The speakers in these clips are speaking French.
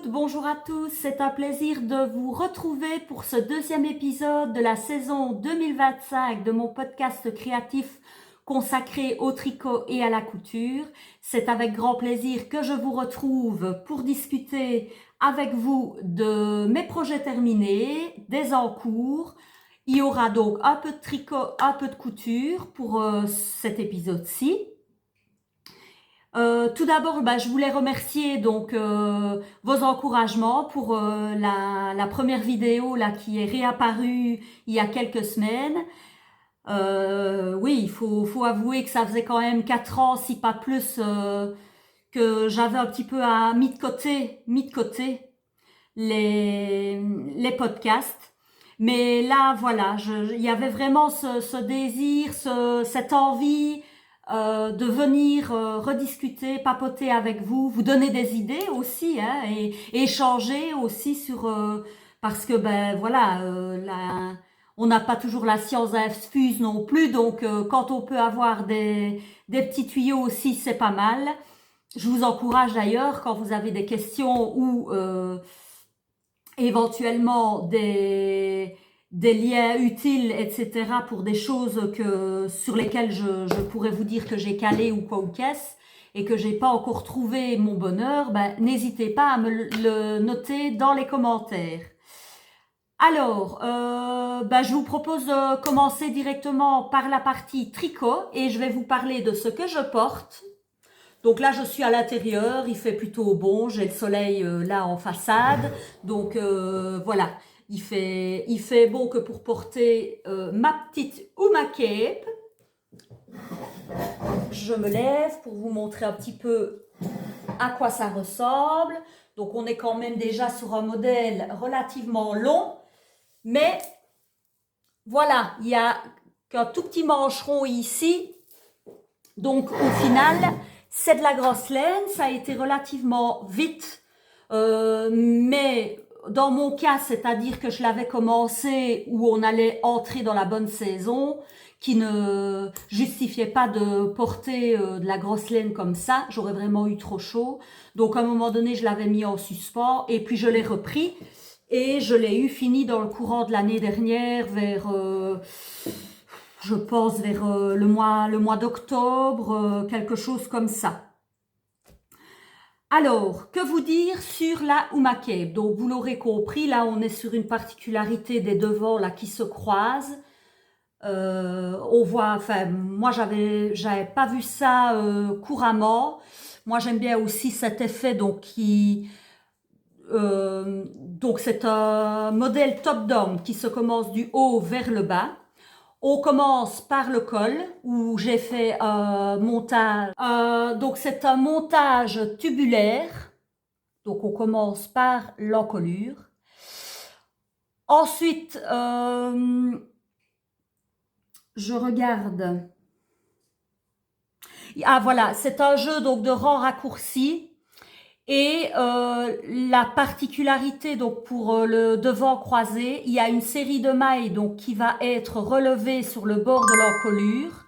toutes, bonjour à tous, c'est un plaisir de vous retrouver pour ce deuxième épisode de la saison 2025 de mon podcast créatif consacré au tricot et à la couture. C'est avec grand plaisir que je vous retrouve pour discuter avec vous de mes projets terminés, des en cours. Il y aura donc un peu de tricot, un peu de couture pour cet épisode-ci. Tout d'abord, je voulais remercier donc vos encouragements pour la première vidéo là qui est réapparue il y a quelques semaines. Oui, il faut avouer que ça faisait quand même 4 ans, si pas plus, que j'avais un petit peu mis de côté les podcasts. Mais là, voilà, il y avait vraiment ce désir, cette envie de venir rediscuter, papoter avec vous, vous donner des idées aussi, hein, et échanger aussi sur parce que voilà, on n'a pas toujours la science infuse non plus, donc quand on peut avoir des petits tuyaux aussi, c'est pas mal. Je vous encourage d'ailleurs quand vous avez des questions ou éventuellement des liens utiles, etc. pour des choses sur lesquelles je pourrais vous dire que j'ai calé ou quoi ou qu'est-ce et que j'ai pas encore trouvé mon bonheur, n'hésitez pas à me le noter dans les commentaires. Alors, je vous propose de commencer directement par la partie tricot et je vais vous parler de ce que je porte. Donc là, je suis à l'intérieur, il fait plutôt bon, j'ai le soleil là en façade, donc voilà, il fait bon que pour porter ma petite ou ma cape. Je me lève pour vous montrer un petit peu à quoi ça ressemble. Donc on est quand même déjà sur un modèle relativement long, mais voilà, il y a qu'un tout petit mancheron ici, donc au final, c'est de la grosse laine, ça a été relativement vite, mais dans mon cas, c'est-à-dire que je l'avais commencé où on allait entrer dans la bonne saison, qui ne justifiait pas de porter de la grosse laine comme ça, j'aurais vraiment eu trop chaud. Donc à un moment donné, je l'avais mis en suspens et puis je l'ai repris et je l'ai eu fini dans le courant de l'année dernière vers... je pense vers le mois d'octobre, quelque chose comme ça. Alors, que vous dire sur la Uma Cape? Donc, vous l'aurez compris, là, on est sur une particularité des devants là qui se croisent. On voit, enfin, moi, j'avais pas vu ça couramment. Moi, j'aime bien aussi cet effet, donc donc c'est un modèle top-down qui se commence du haut vers le bas. On commence par le col où j'ai fait un montage. Donc c'est un montage tubulaire. Donc on commence par l'encolure. Ensuite, je regarde. Ah voilà, c'est un jeu donc de rangs raccourcis. Et la particularité donc pour le devant croisé, il y a une série de mailles donc qui va être relevée sur le bord de l'encolure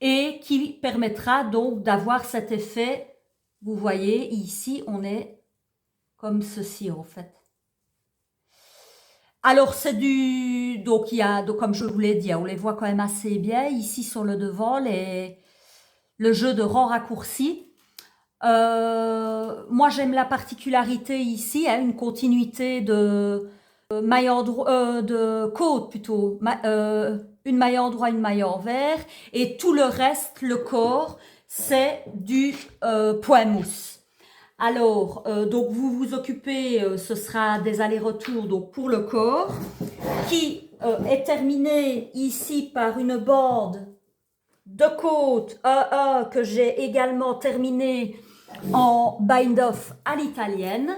et qui permettra donc d'avoir cet effet. Vous voyez ici on est comme ceci en fait. Alors c'est du donc il y a donc comme je vous l'ai dit, on les voit quand même assez bien ici sur le devant le jeu de rangs raccourcis. Moi j'aime la particularité ici, hein, une continuité de maille de côte plutôt, une maille en droit, une maille envers, et tout le reste, le corps, c'est du point mousse. Alors, donc vous vous occupez, ce sera des allers-retours donc pour le corps, qui est terminé ici par une bande de côte que j'ai également terminé en bind-off à l'italienne.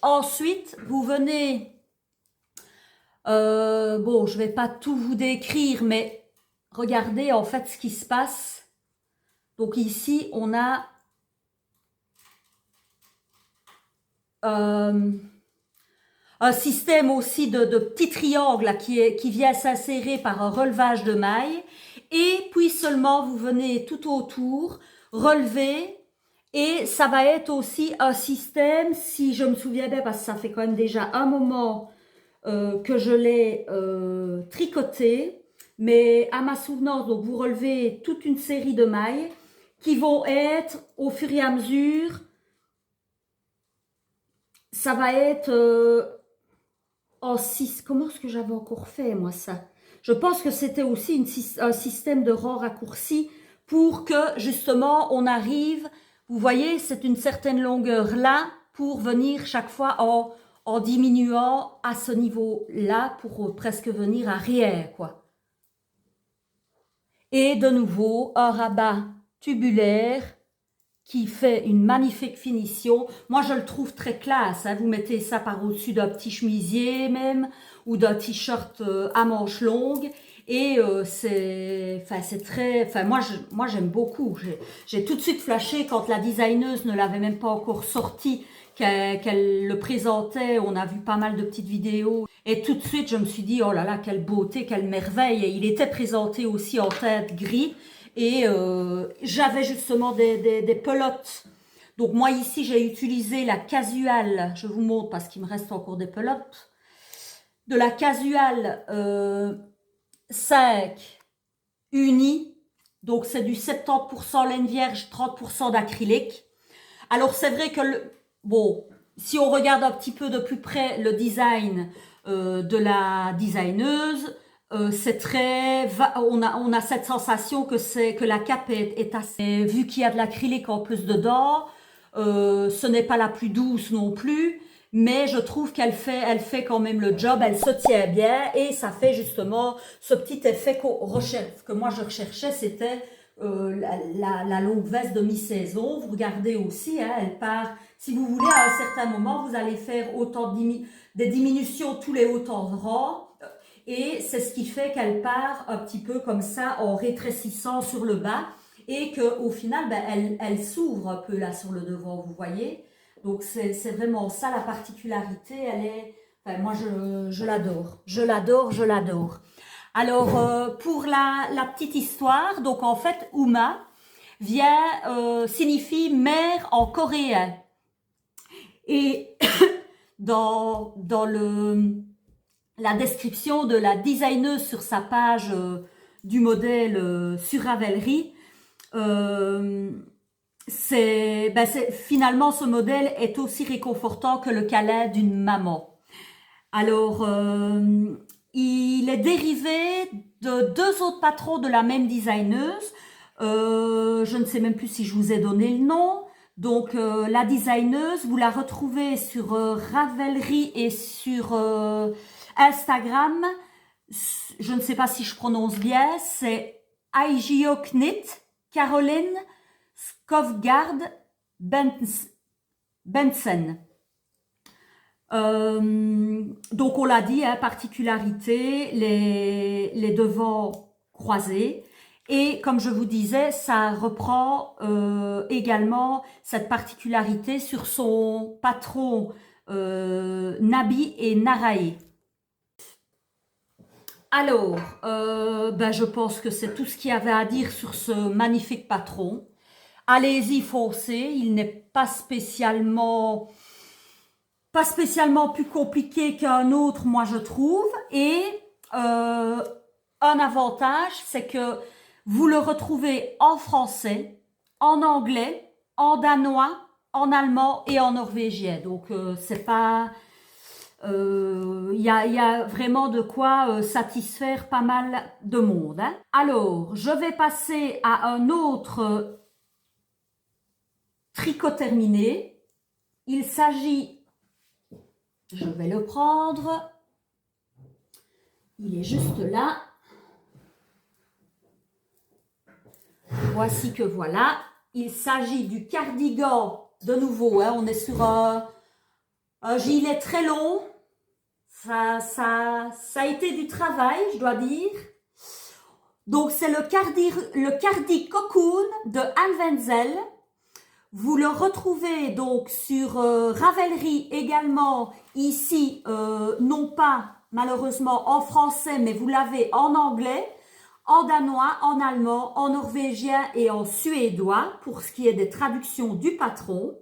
Ensuite, vous venez, bon, je vais pas tout vous décrire, mais regardez en fait ce qui se passe. Donc ici, on a un système aussi de petits triangles qui vient s'insérer par un relevage de mailles. Et puis seulement, vous venez tout autour relever Et ça va être aussi un système, si je me souviens bien, parce que ça fait quand même déjà un moment que je l'ai tricoté, mais à ma souvenance, donc vous relevez toute une série de mailles qui vont être au fur et à mesure, ça va être en 6, comment est-ce que j'avais encore fait moi ça? Je pense que c'était aussi un système de rang raccourci pour que justement on arrive, vous voyez, c'est une certaine longueur là pour venir chaque fois en diminuant à ce niveau-là pour presque venir arrière, quoi. Et de nouveau, un rabat tubulaire qui fait une magnifique finition. Moi, je le trouve très classe, hein. Vous mettez ça par-dessus d'un petit chemisier même, ou d'un t-shirt à manches longues. Et c'est très... Enfin, moi, j'aime beaucoup. J'ai tout de suite flashé quand la designeuse ne l'avait même pas encore sorti, qu'elle le présentait. On a vu pas mal de petites vidéos. Et tout de suite, je me suis dit, oh là là, quelle beauté, quelle merveille. Et il était présenté aussi en teinte gris. Et j'avais justement des pelotes. Donc moi ici, j'ai utilisé la casual. Je vous montre parce qu'il me reste encore des pelotes. De la casual 5 unie. Donc c'est du 70% laine vierge, 30% d'acrylique. Alors c'est vrai que, bon, si on regarde un petit peu de plus près le design de la designeuse, c'est très, on a cette sensation que la cape est assez, vu qu'il y a de l'acrylique en plus dedans, ce n'est pas la plus douce non plus, mais je trouve elle fait quand même le job, elle se tient bien et ça fait justement ce petit effet que moi je recherchais, c'était la longue veste de mi-saison. Vous regardez aussi, hein, elle part, si vous voulez, à un certain moment, vous allez faire des diminutions tous les autant de rangs. Et c'est ce qui fait qu'elle part un petit peu comme ça en rétrécissant sur le bas et qu'au final, ben, elle s'ouvre un peu là sur le devant, vous voyez. Donc c'est vraiment ça la particularité. Elle est, enfin, moi je l'adore, je l'adore, je l'adore. Alors pour la petite histoire, donc en fait Uma signifie mère en coréen. Et dans la description de la designeuse sur sa page du modèle sur Ravelry, finalement ce modèle est aussi réconfortant que le câlin d'une maman. Alors, il est dérivé de 2 autres patrons de la même designeuse. Je ne sais même plus si je vous ai donné le nom. Donc, la designeuse, vous la retrouvez sur Ravelry et sur Instagram. Je ne sais pas si je prononce bien. C'est Knit Caroline Skovgard Benson. Donc on l'a dit, hein, particularité, les devants croisés. Et comme je vous disais, ça reprend également cette particularité sur son patron Nabi et Narae. Alors, je pense que c'est tout ce qu'il y avait à dire sur ce magnifique patron. Allez-y, foncez, il n'est pas spécialement plus compliqué qu'un autre, moi je trouve. Et un avantage, c'est que vous le retrouvez en français, en anglais, en danois, en allemand et en norvégien. Donc c'est pas... y a vraiment de quoi satisfaire pas mal de monde. Hein. Alors, je vais passer à un autre tricot terminé. Il s'agit... Je vais le prendre. Il est juste là. Voici que voilà. Il s'agit du cardigan. De nouveau, hein, on est sur un gilet très long. Ça a été du travail, je dois dire. Donc, c'est le cardi cocoon de Anne Wenzel. Vous le retrouvez donc sur Ravelry également, ici, non pas malheureusement en français, mais vous l'avez en anglais, en danois, en allemand, en norvégien et en suédois pour ce qui est des traductions du patron.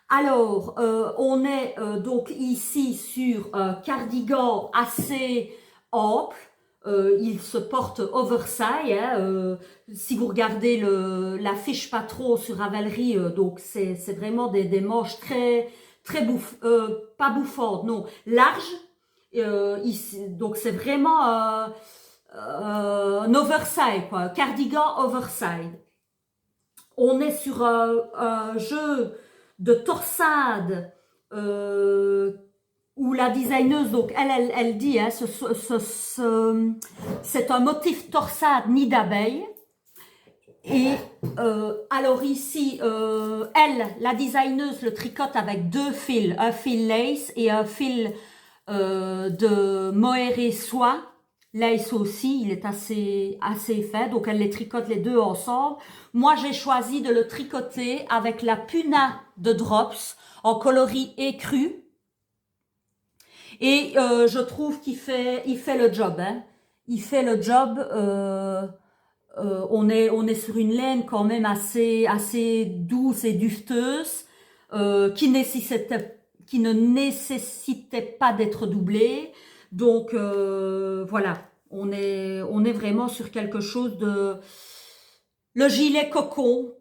Alors, on est donc ici sur un cardigan assez ample. Il se porte oversize. Hein, si vous regardez la fiche patron sur Ravelry, donc c'est vraiment des manches très pas bouffantes, non, larges. Ici, donc c'est vraiment un oversize, quoi, un cardigan oversize. On est sur un jeu de torsade où la designeuse, donc elle dit, hein, c'est un motif torsade nid d'abeille. Et alors ici, elle, la designeuse, le tricote avec deux fils, un fil lace et un fil de mohair soie. Lace aussi, il est assez fait, donc elle les tricote les deux ensemble. Moi, j'ai choisi de le tricoter avec la Puna de Drops en coloris écru. Et je trouve qu'il fait le job. Hein. Il fait le job. On est sur une laine quand même assez douce et dufteuse, qui ne nécessitait pas d'être doublée. Donc voilà, on est vraiment sur quelque chose de... Le gilet cocon,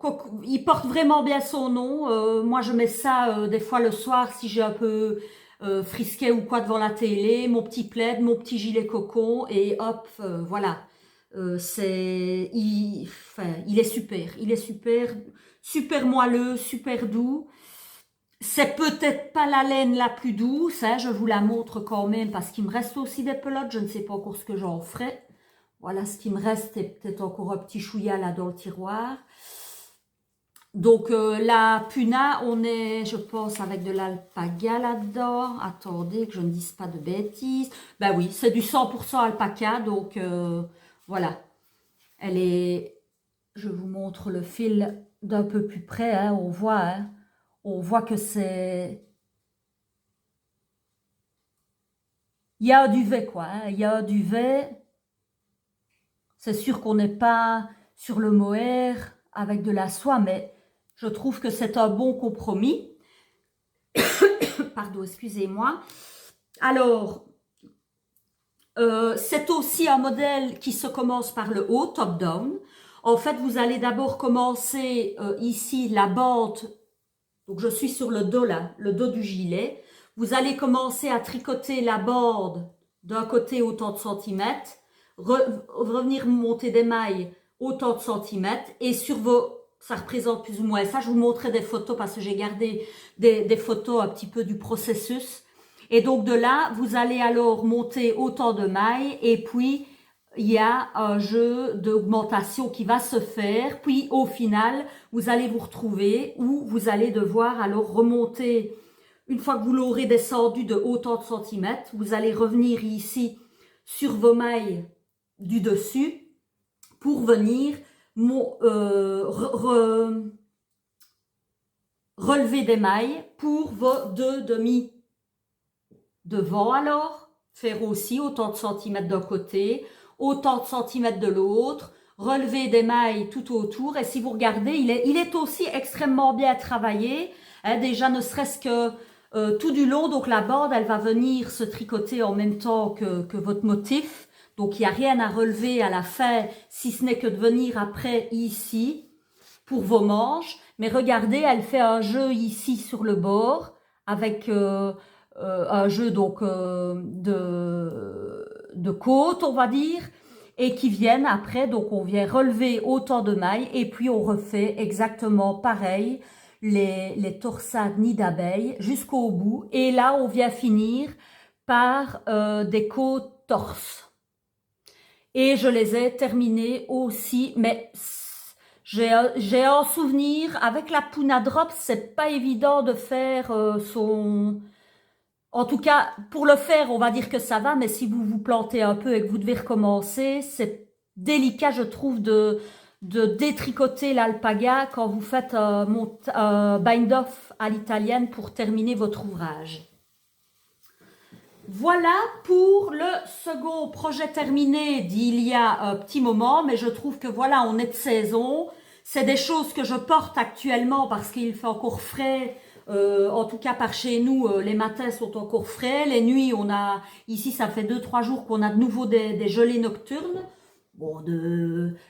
il porte vraiment bien son nom. Moi, je mets ça des fois le soir si j'ai un peu frisqué ou quoi devant la télé, mon petit plaid, mon petit gilet cocon et hop, voilà. Il est super moelleux, super doux. C'est peut-être pas la laine la plus douce, hein, je vous la montre quand même parce qu'il me reste aussi des pelotes, je ne sais pas encore ce que j'en ferai. Voilà ce qui me reste et peut-être encore un petit chouïa là dans le tiroir. Donc la Puna, on est, je pense, avec de l'alpaga là-dedans. Attendez que je ne dise pas de bêtises. Ben oui, c'est du 100% alpaca, donc voilà. Elle est, je vous montre le fil d'un peu plus près, hein, on voit que c'est... Il y a un duvet, quoi. Hein, il y a un duvet. C'est sûr qu'on n'est pas sur le mohair avec de la soie, mais je trouve que c'est un bon compromis. Pardon, excusez-moi. Alors, c'est aussi un modèle qui se commence par le haut, top-down. En fait, vous allez d'abord commencer ici la bande. Donc, je suis sur le dos là, le dos du gilet. Vous allez commencer à tricoter la bande d'un côté autant de centimètres, revenir monter des mailles autant de centimètres et sur vos... Ça représente plus ou moins ça. Je vous montrerai des photos parce que j'ai gardé des photos un petit peu du processus. Et donc de là, vous allez alors monter autant de mailles et puis il y a un jeu d'augmentation qui va se faire. Puis au final, vous allez vous retrouver où vous allez devoir alors remonter. Une fois que vous l'aurez descendu de autant de centimètres, vous allez revenir ici sur vos mailles du dessus pour venir relever des mailles pour vos deux demi devant alors, faire aussi autant de centimètres d'un côté, autant de centimètres de l'autre, relever des mailles tout autour. Et si vous regardez, il est aussi extrêmement bien travaillé. Hein, déjà, ne serait-ce que tout du long, donc la bande, elle va venir se tricoter en même temps que votre motif. Donc, il n'y a rien à relever à la fin, si ce n'est que de venir après ici pour vos manches. Mais regardez, elle fait un jeu ici sur le bord avec... un jeu donc de côte, on va dire, et qui viennent après, donc on vient relever autant de mailles et puis on refait exactement pareil, les torsades nid d'abeilles jusqu'au bout. Et là, on vient finir par des côtes torses. Et je les ai terminées aussi, mais j'ai un souvenir, avec la Puna Drop, c'est pas évident de faire son... En tout cas, pour le faire, on va dire que ça va, mais si vous vous plantez un peu et que vous devez recommencer, c'est délicat, je trouve, de détricoter l'alpaga quand vous faites un bind-off à l'italienne pour terminer votre ouvrage. Voilà pour le second projet terminé d'il y a un petit moment, mais je trouve que voilà, on est de saison. C'est des choses que je porte actuellement parce qu'il fait encore frais. En tout cas, par chez nous, les matins sont encore frais. Les nuits, on a ici, ça fait 2-3 jours qu'on a de nouveau des gelées nocturnes. Bon,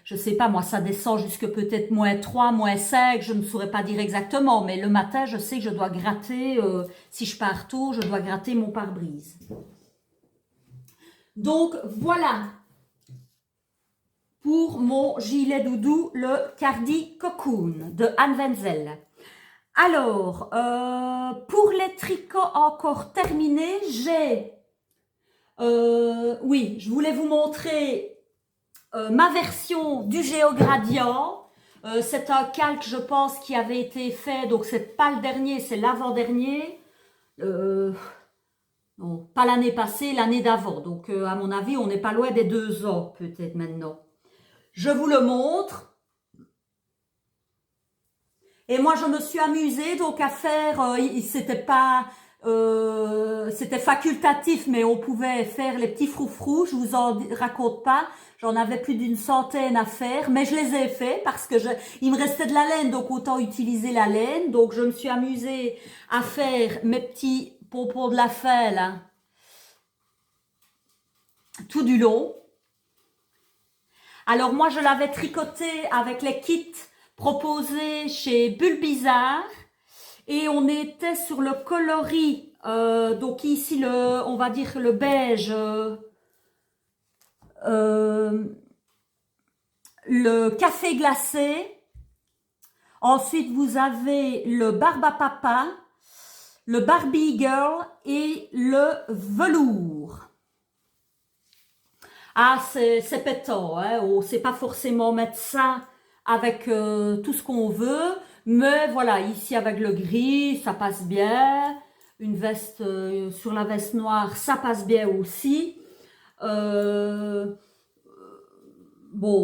je sais pas, moi, ça descend jusque peut-être -3, -5, je ne saurais pas dire exactement, mais le matin, je sais que je dois gratter, si je pars tôt, je dois gratter mon pare-brise. Donc, voilà pour mon gilet doudou, le Cardi Cocoon de Anne Wenzel. Alors, pour les tricots encore terminés, j'ai... oui, je voulais vous montrer ma version du Géogradient. C'est un calque, je pense, qui avait été fait, donc c'est pas le dernier, c'est l'avant-dernier. Non, pas l'année passée, l'année d'avant. Donc, à mon avis, on n'est pas loin des 2 ans, peut-être maintenant. Je vous le montre. Et moi, je me suis amusée donc à faire, c'était facultatif, mais on pouvait faire les petits froufrous. Je vous en raconte pas. J'en avais plus d'une centaine à faire, mais je les ai faits parce que il me restait de la laine, donc autant utiliser la laine. Donc, je me suis amusée à faire mes petits pompons de la fée, là, tout du long. Alors, moi, je l'avais tricoté avec les kits proposés chez Bulle Bizarre. Et on était sur le coloris, donc ici on va dire le beige, le café glacé. Ensuite vous avez le barbe à papa, le Barbie Girl et le velours. Ah, c'est pétant, hein? On ne sait pas forcément mettre ça avec tout ce qu'on veut, mais voilà, ici avec le gris, ça passe bien. Une veste sur la veste noire, ça passe bien aussi. Bon,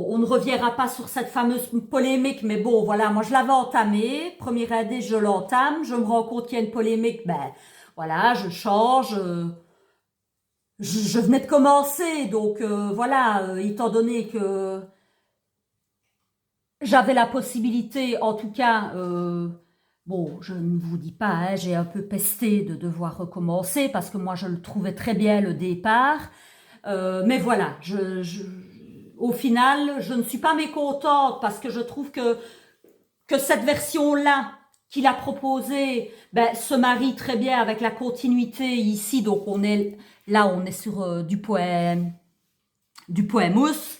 on ne reviendra pas sur cette fameuse polémique, mais bon, voilà, moi je l'avais entamée. Premier indice, je l'entame. Je me rends compte qu'il y a une polémique, ben voilà, je change. Je venais de commencer, donc voilà, étant donné que j'avais la possibilité, en tout cas, bon, je ne vous dis pas, hein, j'ai un peu pesté de devoir recommencer parce que moi je le trouvais très bien le départ, mais voilà, au final, je ne suis pas mécontente parce que je trouve que cette version-là qu'il a proposée ben, se marie très bien avec la continuité ici, donc on est sur du poème mousse.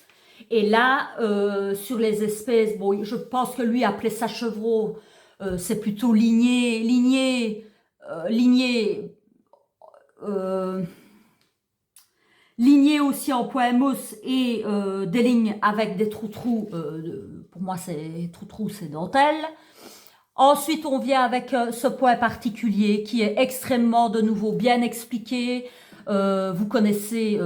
Et là, sur les espèces, bon, je pense que lui appelait ça chevreau, c'est plutôt lignée aussi en poème mousse et des lignes avec des trous-trous, pour moi c'est trous-trous, c'est dentelle. Ensuite, on vient avec ce point particulier qui est extrêmement, de nouveau, bien expliqué. Vous connaissez,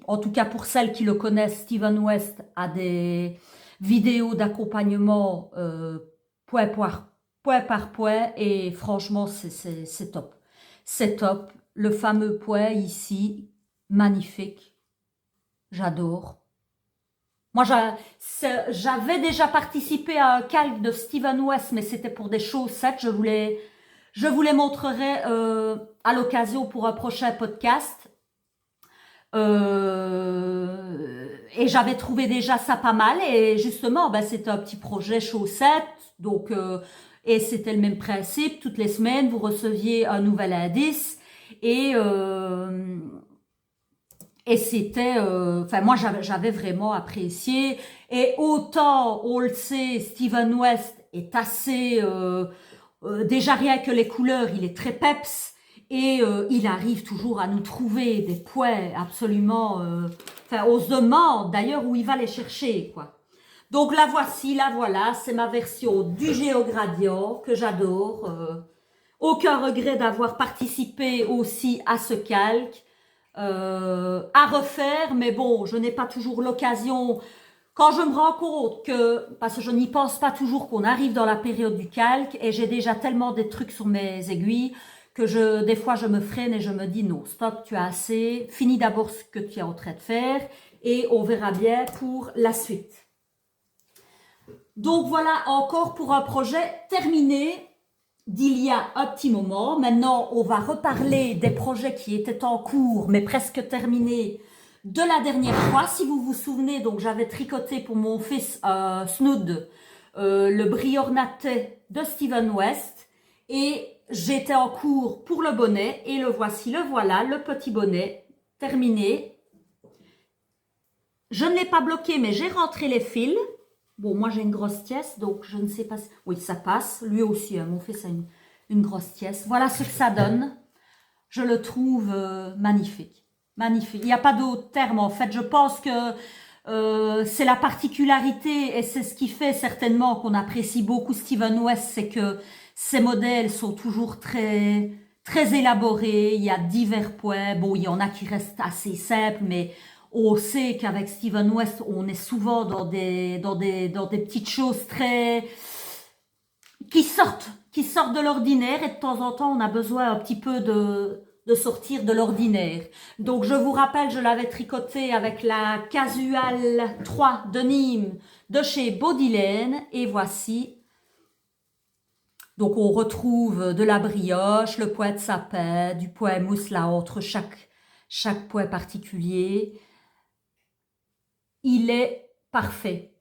en tout cas pour celles qui le connaissent, Steven West a des vidéos d'accompagnement point par point et franchement, c'est top. C'est top. Le fameux point ici, magnifique. J'adore. Moi, j'avais déjà participé à un calque de Steven West, mais c'était pour des chaussettes. Je vous les montrerai à l'occasion pour un prochain podcast. Et j'avais trouvé déjà ça pas mal. Et justement, ben, c'était un petit projet chaussettes. Donc, et c'était le même principe. Toutes les semaines, vous receviez un nouvel indice. Et c'était, enfin moi j'avais vraiment apprécié. Et autant, on le sait, Steven West est assez, déjà rien que les couleurs, il est très peps. Et il arrive toujours à nous trouver des points absolument, enfin on se demande d'ailleurs où il va les chercher, quoi. Donc la voici, la voilà, c'est ma version du Géogradient que j'adore. Aucun regret d'avoir participé aussi à ce calque. À refaire, mais bon, je n'ai pas toujours l'occasion. Quand je me rends compte que, parce que je n'y pense pas toujours qu'on arrive dans la période du calque, et j'ai déjà tellement des trucs sur mes aiguilles, des fois je me freine et je me dis non, stop, tu as assez, finis d'abord ce que tu es en train de faire et on verra bien pour la suite. Donc voilà encore pour un projet terminé d'il y a un petit moment. Maintenant, on va reparler des projets qui étaient en cours, mais presque terminés de la dernière fois. Si vous vous souvenez, donc j'avais tricoté pour mon fils Snood le bris ornaté de Steven West et j'étais en cours pour le bonnet et le voici, le voilà, le petit bonnet terminé. Je ne l'ai pas bloqué, mais j'ai rentré les fils. Bon, moi j'ai une grosse tiesse, donc je ne sais pas si... Oui, ça passe. Lui aussi, hein, mon fils a une grosse tiesse. Voilà ce que ça donne. Je le trouve magnifique. Magnifique. Il n'y a pas d'autre terme en fait. Je pense que c'est la particularité et c'est ce qui fait certainement qu'on apprécie beaucoup Steven West, c'est que ses modèles sont toujours très, très élaborés. Il y a divers points. Bon, il y en a qui restent assez simples, mais... On sait qu'avec Steven West, on est souvent dans des petites choses très qui sortent de l'ordinaire et de temps en temps, on a besoin un petit peu de sortir de l'ordinaire. Donc, je vous rappelle, je l'avais tricoté avec la Casual 3 de Nîmes de chez Bodylane et voici. Donc, on retrouve de la brioche, le point de sapin, du point mousse là entre chaque point particulier. Il est parfait.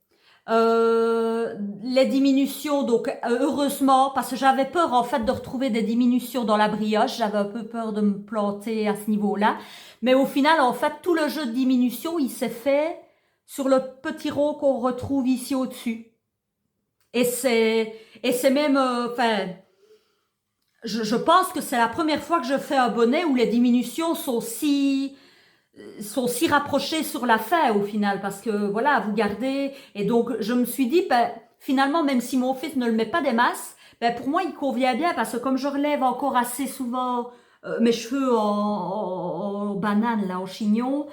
Les diminutions, donc heureusement, parce que j'avais peur en fait de retrouver des diminutions dans la brioche, j'avais un peu peur de me planter à ce niveau-là, mais au final en fait tout le jeu de diminution il s'est fait sur le petit rond qu'on retrouve ici au-dessus. Et c'est même, enfin, je pense que c'est la première fois que je fais un bonnet où les diminutions sont si rapprochés sur la fin au final parce que voilà vous gardez et donc je me suis dit ben, finalement même si mon fils ne le met pas des masses ben, pour moi il convient bien parce que comme je relève encore assez souvent mes cheveux en banane là en chignon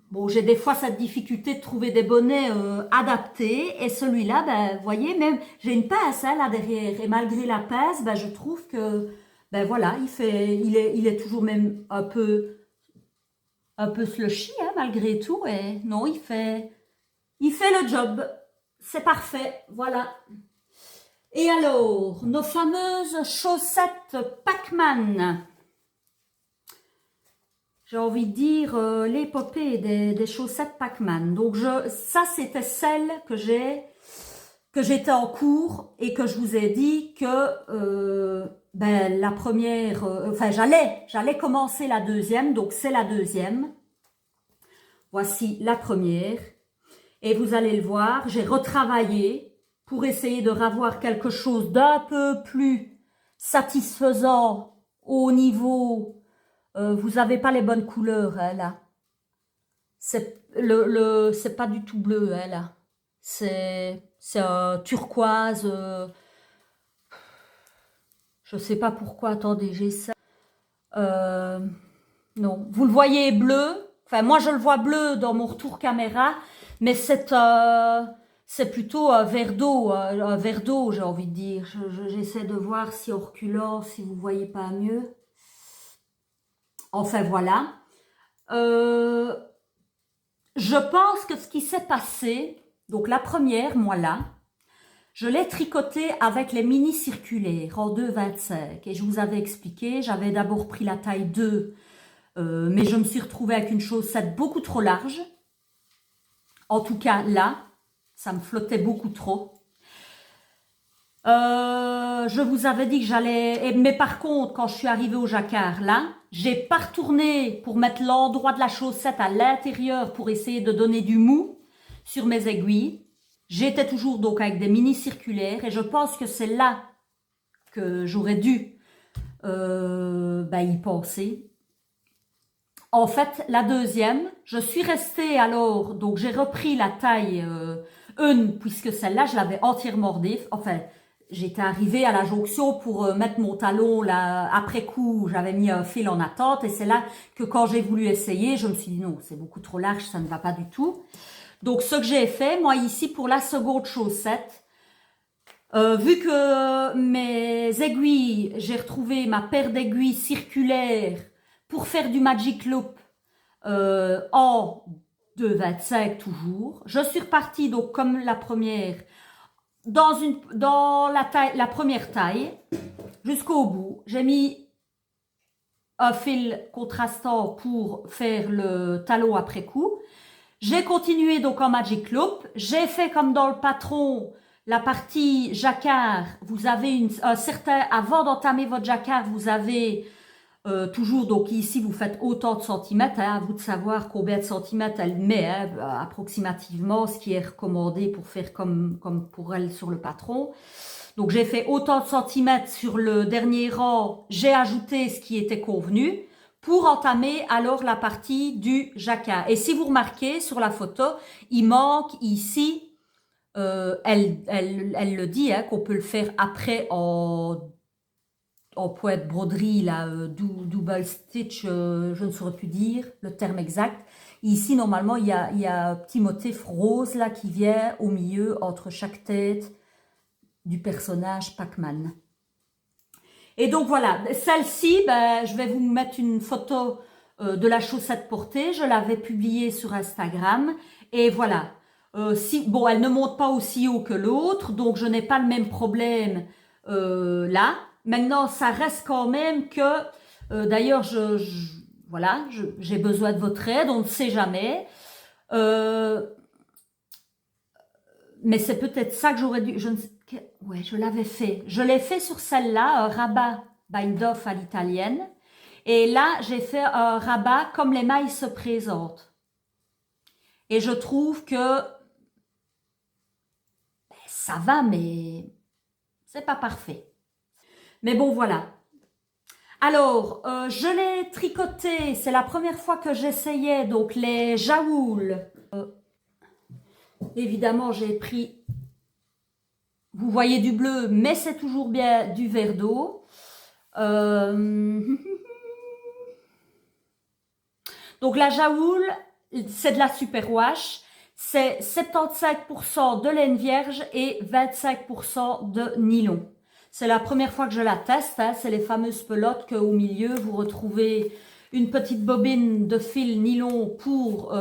bon j'ai des fois cette difficulté de trouver des bonnets adaptés et celui-là ben vous voyez même j'ai une pince hein, là derrière et malgré la pince ben je trouve que ben voilà, il est toujours même un peu slushy, hein, malgré tout. Et non, il fait le job. C'est parfait, voilà. Et alors, nos fameuses chaussettes Pac-Man. J'ai envie de dire l'épopée des chaussettes Pac-Man. Donc, ça, c'était celle que j'étais en cours et que je vous ai dit que ben, la première, enfin j'allais commencer la deuxième, donc c'est la deuxième. Voici la première. Et vous allez le voir, j'ai retravaillé pour essayer de revoir quelque chose d'un peu plus satisfaisant au niveau... vous n'avez pas les bonnes couleurs, hein, là. C'est pas du tout bleu, hein, là. C'est turquoise. Je sais pas pourquoi. Attendez, j'ai ça. Non, vous le voyez bleu. Enfin, moi je le vois bleu dans mon retour caméra, mais c'est plutôt un verre d'eau, j'ai envie de dire. J'essaie de voir si en reculant, si vous voyez pas mieux. Enfin voilà. Je pense que ce qui s'est passé, donc la première, moi là, je l'ai tricotée avec les mini circulaires en 2,25 et je vous avais expliqué, j'avais d'abord pris la taille 2, mais je me suis retrouvée avec une chaussette beaucoup trop large. En tout cas là, ça me flottait beaucoup trop. Je vous avais dit que j'allais... Mais par contre, quand je suis arrivée au jacquard, là, j'ai pas retourné pour mettre l'endroit de la chaussette à l'intérieur pour essayer de donner du mou sur mes aiguilles. J'étais toujours donc avec des mini circulaires et je pense que c'est là que j'aurais dû y penser. En fait, la deuxième, je suis restée alors, donc j'ai repris la taille 1 puisque celle-là, je l'avais entièrement redée. Enfin, j'étais arrivée à la jonction pour mettre mon talon là. Après coup, j'avais mis un fil en attente et c'est là que quand j'ai voulu essayer, je me suis dit non, c'est beaucoup trop large, ça ne va pas du tout. Donc, ce que j'ai fait, moi ici, pour la seconde chaussette, Vu que mes aiguilles, j'ai retrouvé ma paire d'aiguilles circulaires pour faire du Magic Loop en 2,25 toujours. Je suis repartie donc comme la première dans la première taille jusqu'au bout. J'ai mis un fil contrastant pour faire le talon après coup. J'ai continué donc en Magic Loop. J'ai fait comme dans le patron la partie jacquard. Vous avez un certain, avant d'entamer votre jacquard, vous avez toujours, donc ici vous faites autant de centimètres, hein, à vous de savoir combien de centimètres elle met, hein, approximativement, ce qui est recommandé pour faire comme pour elle sur le patron. Donc j'ai fait autant de centimètres sur le dernier rang, j'ai ajouté ce qui était convenu pour entamer alors la partie du jacquard. Et si vous remarquez sur la photo, il manque ici, elle le dit, hein, qu'on peut le faire après en pointe broderie, là, double stitch, je ne saurais plus dire le terme exact. Ici, normalement, il y a un petit motif rose là qui vient au milieu entre chaque tête du personnage Pac-Man. Et donc voilà, celle-ci, ben, je vais vous mettre une photo de la chaussette portée. Je l'avais publiée sur Instagram. Et voilà. Bon, elle ne monte pas aussi haut que l'autre, donc je n'ai pas le même problème là. Maintenant, ça reste quand même que, d'ailleurs, voilà, j'ai besoin de votre aide, on ne sait jamais. Mais c'est peut-être ça que j'aurais dû. Ouais, je l'avais fait. Je l'ai fait sur celle-là, un rabat bind-off à l'italienne. Et là, j'ai fait un rabat comme les mailles se présentent. Et je trouve que ça va, mais c'est pas parfait. Mais bon, voilà. Alors, je l'ai tricoté. C'est la première fois que j'essayais donc les jaoules. Évidemment, j'ai pris. Vous voyez du bleu, mais c'est toujours bien du vert d'eau. Donc la jaoule, c'est de la superwash. C'est 75% de laine vierge et 25% de nylon. C'est la première fois que je la teste. Hein. C'est les fameuses pelotes qu'au milieu, vous retrouvez une petite bobine de fil nylon pour,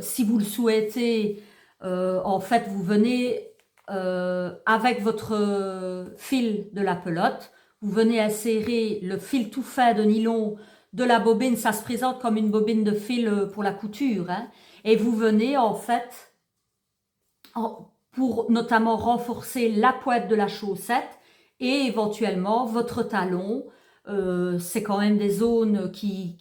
si vous le souhaitez, en fait, vous venez avec votre fil de la pelote, vous venez insérer le fil tout fin de nylon de la bobine, ça se présente comme une bobine de fil pour la couture, hein, et vous venez en fait, pour notamment renforcer la pointe de la chaussette et éventuellement votre talon, c'est quand même des zones qui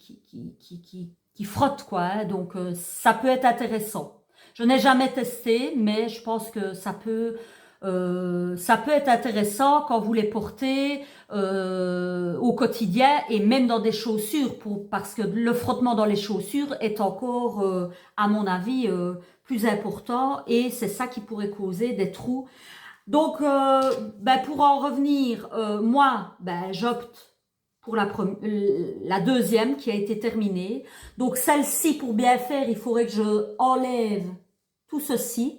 frottent, quoi, hein, donc ça peut être intéressant. Je n'ai jamais testé, mais je pense que ça peut être intéressant quand vous les portez au quotidien et même dans des chaussures, parce que le frottement dans les chaussures est encore, à mon avis, plus important et c'est ça qui pourrait causer des trous. Donc, ben, pour en revenir, moi, ben, j'opte pour la deuxième qui a été terminée. Donc, celle-ci, pour bien faire, il faudrait que je enlève tout ceci.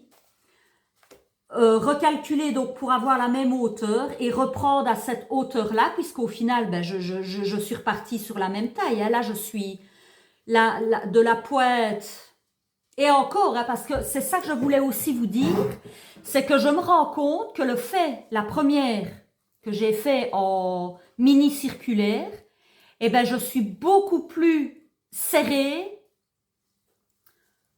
Recalculer donc pour avoir la même hauteur et reprendre à cette hauteur-là, puisqu'au final, ben, je suis repartie sur la même taille. Hein. Là, je suis de la pointe. Et encore, hein, parce que c'est ça que je voulais aussi vous dire, c'est que je me rends compte que la première que j'ai fait en mini circulaire, eh ben, je suis beaucoup plus serrée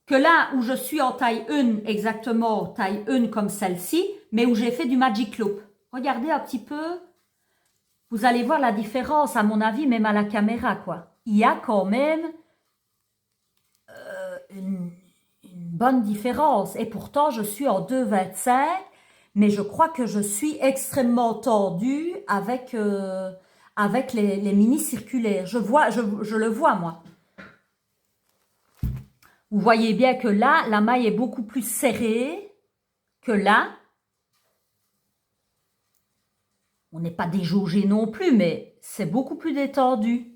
que là où je suis en taille 1, exactement taille 1 comme celle-ci, mais où j'ai fait du Magic Loop. Regardez un petit peu, vous allez voir la différence, à mon avis, même à la caméra, quoi. Il y a quand même une bonne différence. Et pourtant, je suis en 2,25, mais je crois que je suis extrêmement tendue avec les mini circulaires. Je le vois, moi. Vous voyez bien que là, la maille est beaucoup plus serrée que là. On n'est pas déjaugé non plus, mais c'est beaucoup plus détendu.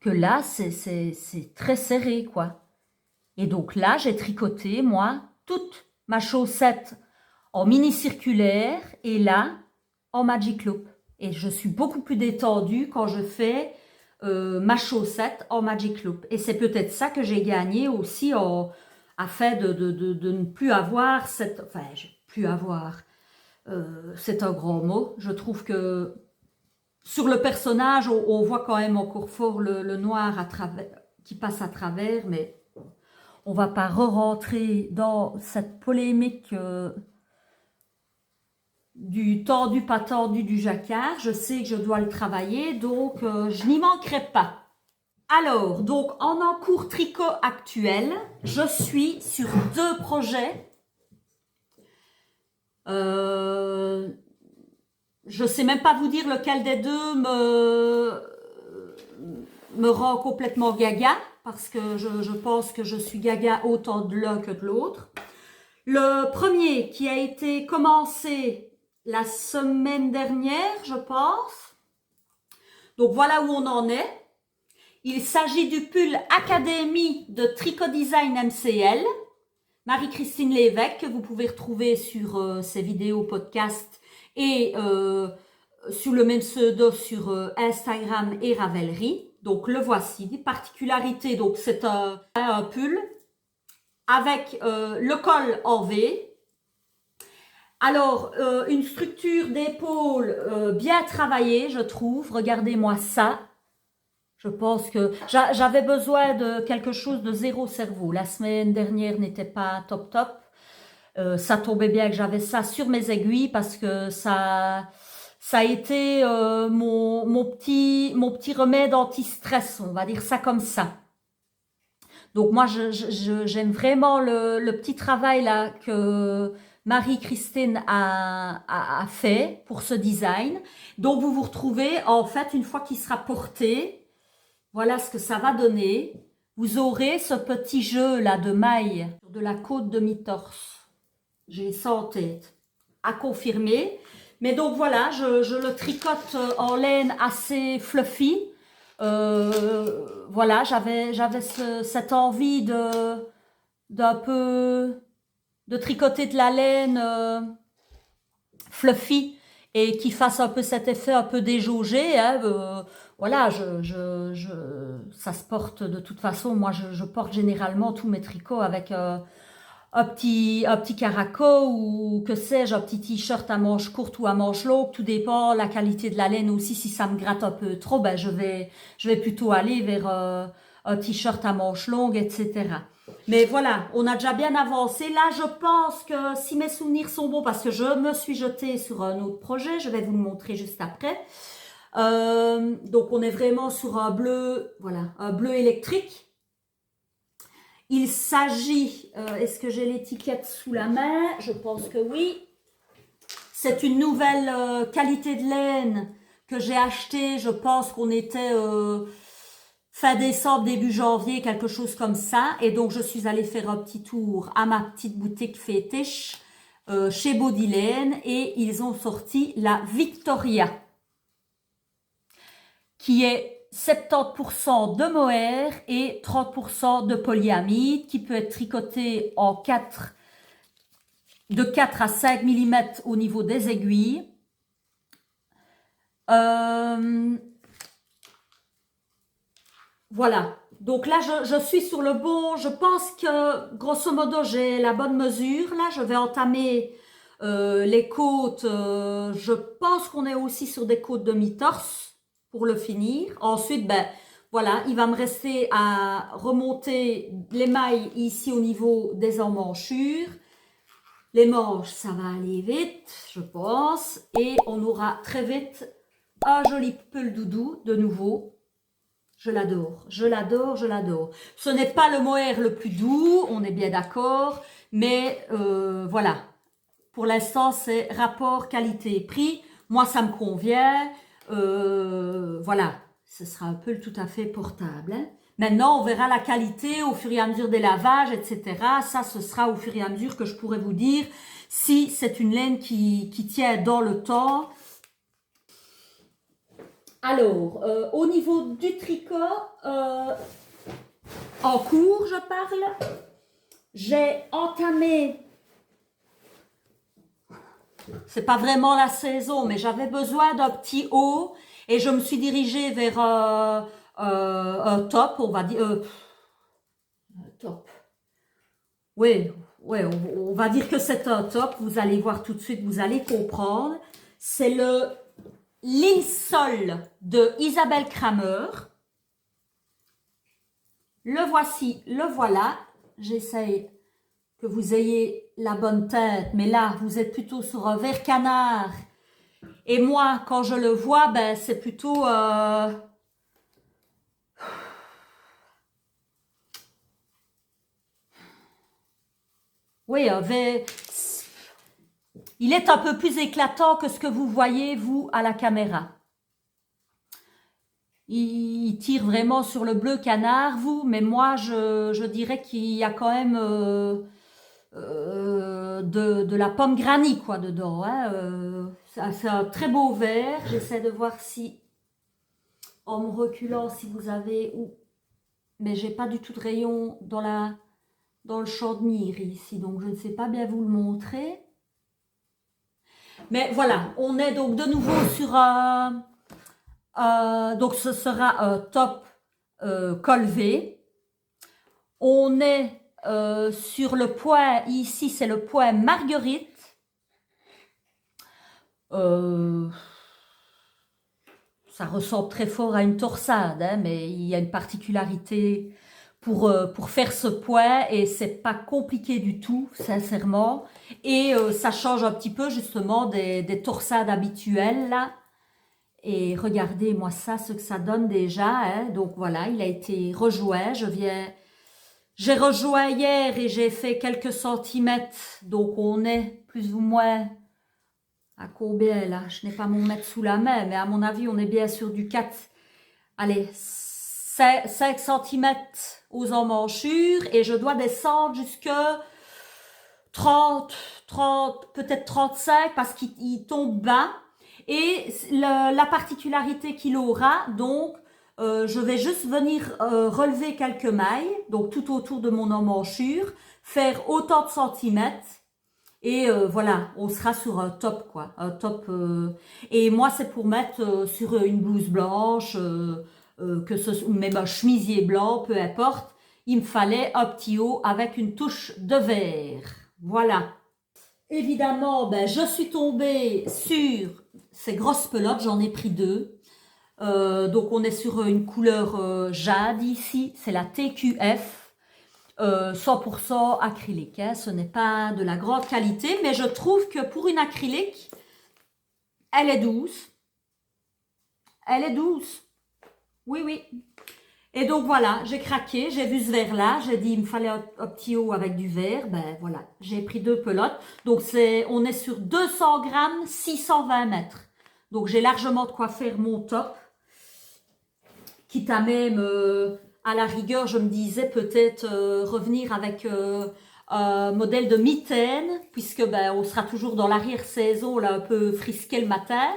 Que là, c'est très serré, quoi. Et donc là, j'ai tricoté, moi, toute ma chaussette en mini circulaire et là en Magic Loop. Et je suis beaucoup plus détendue quand je fais ma chaussette en Magic Loop. Et c'est peut-être ça que j'ai gagné aussi afin de ne plus avoir cette... Enfin, plus avoir... c'est un grand mot. Je trouve que sur le personnage, on voit quand même encore fort le noir à travers, qui passe à travers, mais on va pas re-rentrer dans cette polémique du tordu, pas tordu du jacquard. Je sais que je dois le travailler, donc je n'y manquerai pas. Alors, donc en encours tricot actuel, je suis sur 2 projets. Je sais même pas vous dire lequel des deux me rend complètement gaga, parce que je pense que je suis gaga autant de l'un que de l'autre. Le premier qui a été commencé la semaine dernière, je pense. Donc voilà où on en est. Il s'agit du pull Académie de Tricot Design MCL. Marie-Christine Lévesque, que vous pouvez retrouver sur ses vidéos podcast et sur le même pseudo sur Instagram et Ravelry. Donc le voici. Particularité, donc c'est un pull avec le col en V. Alors, une structure d'épaule bien travaillée, je trouve. Regardez-moi ça. Je pense que j'avais besoin de quelque chose de zéro cerveau. La semaine dernière n'était pas top top. Ça tombait bien que j'avais ça sur mes aiguilles parce que ça a été mon petit remède anti-stress, on va dire ça comme ça. Donc moi, j'aime vraiment le petit travail là que Marie-Christine a fait pour ce design. Donc vous vous retrouvez, en fait, une fois qu'il sera porté, voilà ce que ça va donner. Vous aurez ce petit jeu là de mailles de la côte de mi-torse. J'ai ça en tête. À confirmer. Mais donc voilà, je le tricote en laine assez fluffy. Voilà, j'avais cette envie d'un peu de tricoter de la laine fluffy et qui fasse un peu cet effet un peu déjaugé. Hein, voilà, ça se porte de toute façon. Moi, je porte généralement tous mes tricots avec un petit caraco ou que sais-je, un petit t-shirt à manches courtes ou à manches longues, tout dépend la qualité de la laine aussi. Si ça me gratte un peu trop, ben je vais plutôt aller vers un t-shirt à manches longues, etc. Mais voilà, on a déjà bien avancé. Là, je pense que si mes souvenirs sont bons, parce que je me suis jetée sur un autre projet, je vais vous le montrer juste après. Donc on est vraiment sur un bleu, voilà, un bleu électrique. Il s'agit, est-ce que j'ai l'étiquette sous la main? Je pense que oui. C'est une nouvelle qualité de laine que j'ai achetée. Je pense qu'on était fin décembre, début janvier, quelque chose comme ça. Et donc, je suis allée faire un petit tour à ma petite boutique fétiche chez Bodylane. Et ils ont sorti la Victoria, qui est 70% de mohair et 30% de polyamide qui peut être tricoté de 4 à 5 mm au niveau des aiguilles. Voilà. Donc là, je suis sur le bon. Je pense que, grosso modo, j'ai la bonne mesure. Là, je vais entamer les côtes. Je pense qu'on est aussi sur des côtes de mi-torse pour le finir. Ensuite, ben voilà, il va me rester à remonter les mailles ici au niveau des emmanchures. Les manches, ça va aller vite, je pense. Et on aura très vite un joli pull doudou de nouveau. Je l'adore, je l'adore, je l'adore. Ce n'est pas le mohair le plus doux, on est bien d'accord. Mais voilà, pour l'instant, c'est rapport qualité-prix. Moi, ça me convient. Voilà, ce sera un pull tout à fait portable. Hein. Maintenant, on verra la qualité au fur et à mesure des lavages, etc. Ça, ce sera au fur et à mesure que je pourrai vous dire si c'est une laine qui tient dans le temps. Alors, au niveau du tricot, en cours, je parle, j'ai entamé c'est pas vraiment la saison, mais j'avais besoin d'un petit haut et je me suis dirigée vers un top, on va dire, un top. Oui, ouais, on va dire que c'est un top. Vous allez voir tout de suite, vous allez comprendre. C'est le Linsolh de Isabelle Kramer. Le voici, le voilà. J'essaye que vous ayez la bonne tête, mais là, vous êtes plutôt sur un vert canard. Et moi, quand je le vois, ben, c'est plutôt... oui, un vert... Il est un peu plus éclatant que ce que vous voyez, vous, à la caméra. Il tire vraiment sur le bleu canard, vous, mais moi, je dirais qu'il y a quand même de la pomme granny, quoi, dedans. Hein, c'est un très beau vert. J'essaie de voir si, en me reculant, si vous avez... Mais j'ai pas du tout de rayon dans le champ de mire ici, donc je ne sais pas bien vous le montrer. Mais voilà, on est donc de nouveau sur un... donc ce sera un top col V. On est sur le point, ici c'est le point Marguerite. Ça ressemble très fort à une torsade, hein, mais il y a une particularité pour faire ce point et c'est pas compliqué du tout, sincèrement. Et ça change un petit peu justement des torsades habituelles là. Et regardez-moi ça, ce que ça donne déjà. Hein. Donc voilà, il a été rejoint. J'ai rejoint hier et j'ai fait quelques centimètres. Donc on est plus ou moins à combien là? Je n'ai pas mon mètre sous la main, mais à mon avis, on est bien sur du 4. Allez, 5 cm aux emmanchures et je dois descendre jusque 30, peut-être 35 parce qu'il tombe bas. Et la particularité qu'il aura, donc, je vais juste venir relever quelques mailles, donc tout autour de mon emmanchure, faire autant de centimètres. Et voilà, on sera sur un top, quoi. Un top. Et moi, c'est pour mettre sur une blouse blanche, ou même un chemisier blanc, peu importe. Il me fallait un petit haut avec une touche de vert. Voilà. Évidemment, ben, je suis tombée sur ces grosses pelotes, j'en ai pris 2. Donc on est sur une couleur jade ici, c'est la TQF, 100% acrylique. Hein. Ce n'est pas de la grande qualité, mais je trouve que pour une acrylique, elle est douce. Elle est douce. Oui, oui. Et donc voilà, j'ai craqué, j'ai vu ce vert-là, j'ai dit il me fallait un petit haut avec du vert, ben voilà, j'ai pris 2 pelotes. Donc on est sur 200 grammes, 620 mètres. Donc j'ai largement de quoi faire mon top. Quitte à même, à la rigueur, je me disais peut-être revenir avec un modèle de mitaine, puisque ben, on sera toujours dans l'arrière-saison, là un peu frisqué le matin.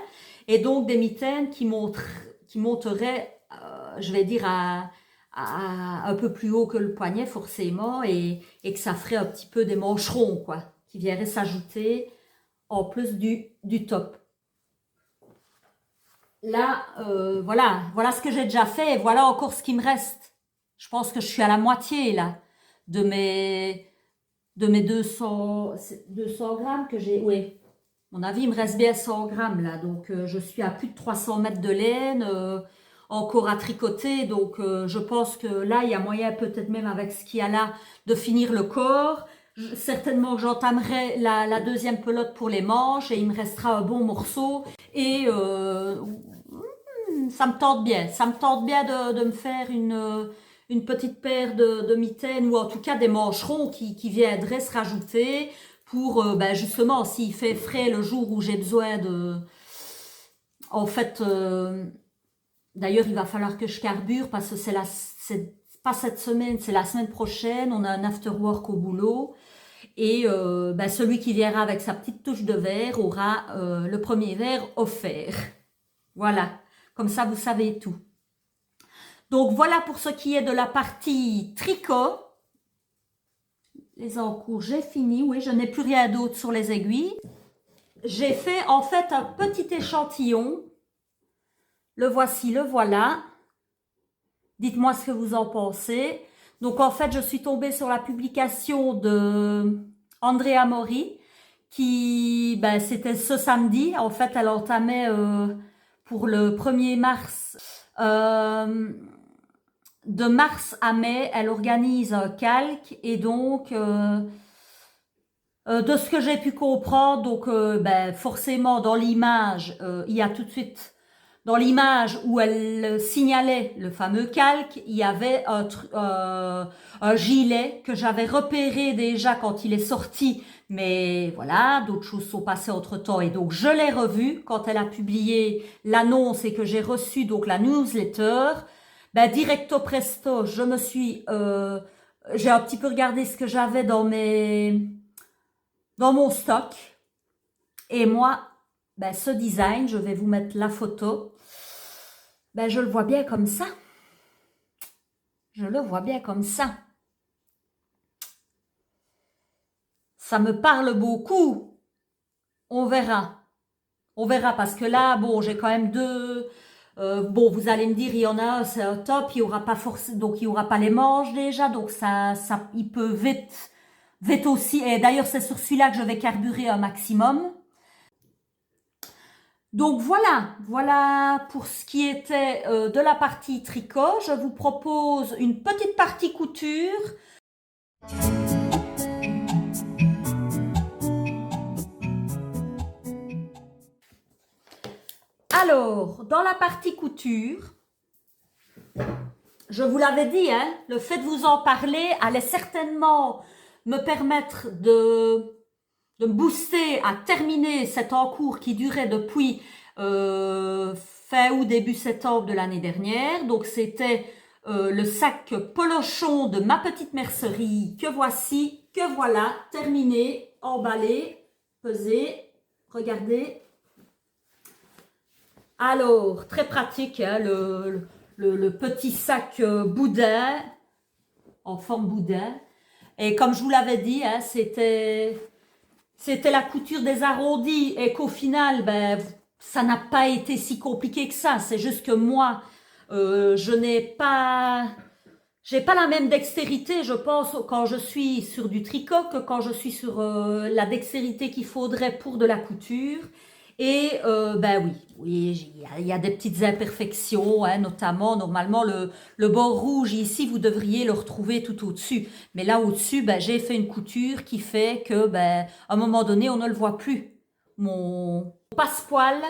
Et donc des mitaines qui monteraient, je vais dire, à un peu plus haut que le poignet forcément, et que ça ferait un petit peu des mancherons, quoi, qui viendraient s'ajouter en plus du top. Là, voilà ce que j'ai déjà fait et voilà encore ce qui me reste. Je pense que je suis à la moitié là de mes 200 grammes que j'ai. Oui, à mon avis, il me reste bien 100 grammes là. Donc, je suis à plus de 300 mètres de laine, encore à tricoter. Donc, je pense que là, il y a moyen peut-être même avec ce qu'il y a là de finir le corps. Certainement, j'entamerai la deuxième pelote pour les manches et il me restera un bon morceau. Et ça me tente bien. Ça me tente bien de me faire une petite paire de mitaines ou en tout cas des mancherons qui viendraient se rajouter pour ben justement s'il fait frais le jour où j'ai besoin de... En fait, d'ailleurs il va falloir que je carbure parce que c'est pas cette semaine, c'est la semaine prochaine. On a un after work au boulot. Et ben celui qui viendra avec sa petite touche de verre aura le premier verre offert. Voilà, comme ça vous savez tout. Donc voilà pour ce qui est de la partie tricot. Les encours, j'ai fini. Oui, je n'ai plus rien d'autre sur les aiguilles. j'ai fait en fait un petit échantillon. Le voici, le voilà. Dites-moi ce que vous en pensez. Donc en fait, je suis tombée sur la publication de Andrea Mori, qui, ben, c'était ce samedi. En fait, elle entamait pour le 1er mars, de mars à mai, elle organise un calque et donc de ce que j'ai pu comprendre, donc ben, forcément dans l'image, il y a tout de suite, dans l'image où elle signalait le fameux calque, il y avait un gilet que j'avais repéré déjà quand il est sorti, mais voilà, d'autres choses sont passées entre-temps et donc je l'ai revu quand elle a publié l'annonce et que j'ai reçu donc la newsletter. Ben, directo presto, j'ai un petit peu regardé ce que j'avais dans mon stock. Et moi, ben, ce design, je vais vous mettre la photo. Ben, je le vois bien comme ça. Je le vois bien comme ça. Ça me parle beaucoup. On verra. On verra parce que là, bon, j'ai quand même deux. Bon, vous allez me dire, il y en a un, c'est un top, il y aura pas forcément, donc il y aura pas les manches déjà, donc il peut vite aussi. Et d'ailleurs, c'est sur celui-là que je vais carburer un maximum. Donc voilà pour ce qui était de la partie tricot. Je vous propose une petite partie couture. Alors, dans la partie couture, je vous l'avais dit, hein, le fait de vous en parler allait certainement me permettre de me booster à terminer cet encours qui durait depuis fin ou début septembre de l'année dernière. Donc c'était le sac polochon de ma petite mercerie que voici, que voilà, terminé, emballé, pesé, regardez. Alors, très pratique, hein, le petit sac boudin, en forme boudin. Et comme je vous l'avais dit, hein, c'était la couture des arrondis et qu'au final, ben, ça n'a pas été si compliqué que ça. C'est juste que moi, j'ai pas la même dextérité, je pense, quand je suis sur du tricot que quand je suis sur la dextérité qu'il faudrait pour de la couture. Et ben oui, il y a des petites imperfections, hein, notamment, normalement, le bord rouge ici, vous devriez le retrouver tout au-dessus. Mais là, au-dessus, ben, j'ai fait une couture qui fait que, ben, à un moment donné, on ne le voit plus. Mon passepoil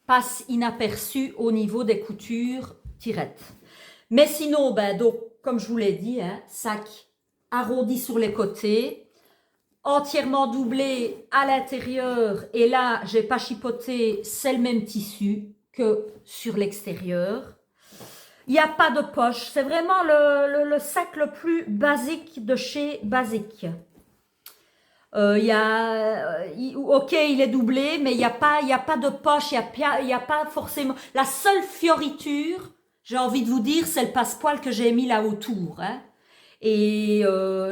passe inaperçu au niveau des coutures tirettes. Mais sinon, ben, donc, comme je vous l'ai dit, hein, sac arrondi sur les côtés, entièrement doublé à l'intérieur, et là j'ai pas chipoté, c'est le même tissu que sur l'extérieur. Il n'y a pas de poche, c'est vraiment le sac le plus basique de chez Basique. Ok, il est doublé, mais il n'y a pas de poche, il y a pas forcément. La seule fioriture, j'ai envie de vous dire, c'est le passepoil que j'ai mis là autour, hein. Et